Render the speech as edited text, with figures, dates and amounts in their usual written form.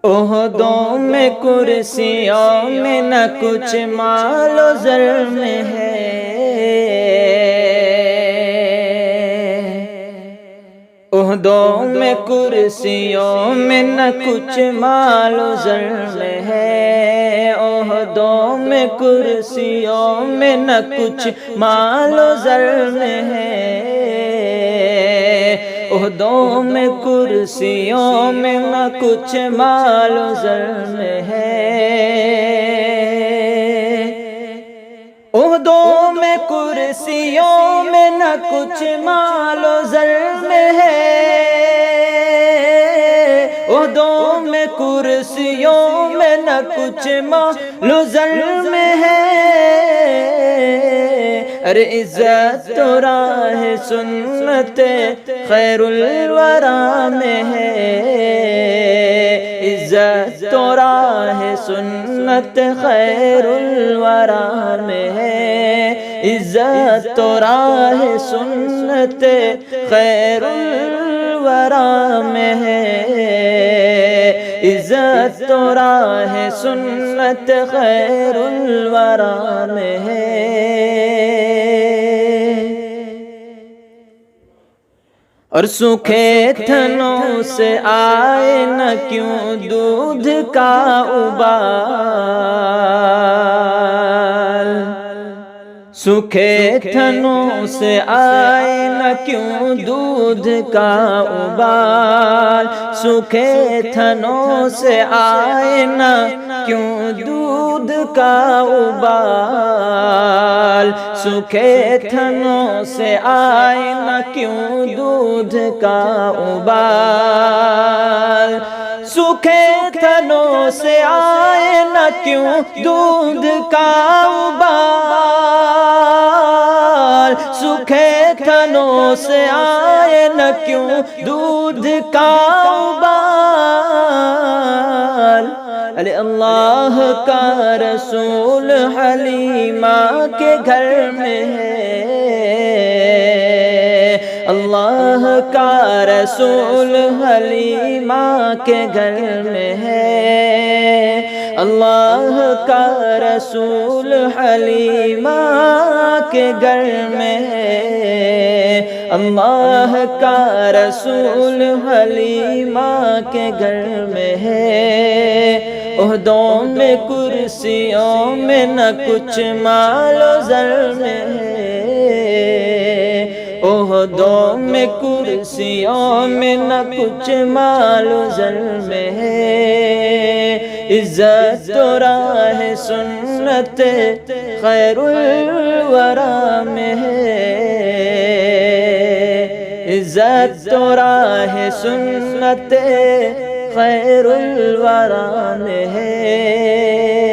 عہدوں میں کرسیوں میں نہ کچھ مال و زر میں ہے، عہدوں میں کرسیوں میں نہ کچھ مال و زر میں ہے، عہدوں میں کرسیوں میں نہ کچھ مال و زر میں ہے، عہدوں میں کرسیوں میں نہ کچھ مال و زر میں ہے، عہدوں میں کرسیوں میں نہ کچھ مال و زر میں ہے، عہدوں میں کرسیوں میں نہ کچھ مال و زر میں ہے، ارے عزت تو راہ سنت خیر الورا میں ہے، عزت تو راہ سنت خیر الورا میں ہے، عزت تو راہ سنت خیر الورا میں ہے، عزت تو راہ سنت خیر الورا میں ہے۔ اور سوکھے تھنوں سے آئے نہ کیوں دودھ کا ابال، سوکھے تھنوں سے آئے نہ کیوں دودھ کا ابال، سوکھے تھنوں سے آئے نہ کیوں دودھ کا ابال، سوکھے تھنوں سے آئے نہ کیوں دودھ کا ابال، سوکھے تھنوں سے آئے نہ کیوں دودھ کا ابال، سوکھے تھنوں سے آئے نہ کیوں دودھ کا ابال، ارے اللہ کا رسول حلیمہ کے گھر میں ہے، اللہ کا رسول حلیمہ کے گھر میں ہے، اللہ کا رسول حلیمہ کے گھر میں ہے، اللہ کا رسول حلیمہ کے گھر میں ہے، عہدوں میں کرسیوں میں نہ کچھ مال و زر میں ہے، عہدوں میں کرسیوں میں نہ کچھ مال و زر میں ہے، عزت تو راہ سنت خیر الورا میں ہے، عزت تو راہ سنت خیر الورا میں ہے۔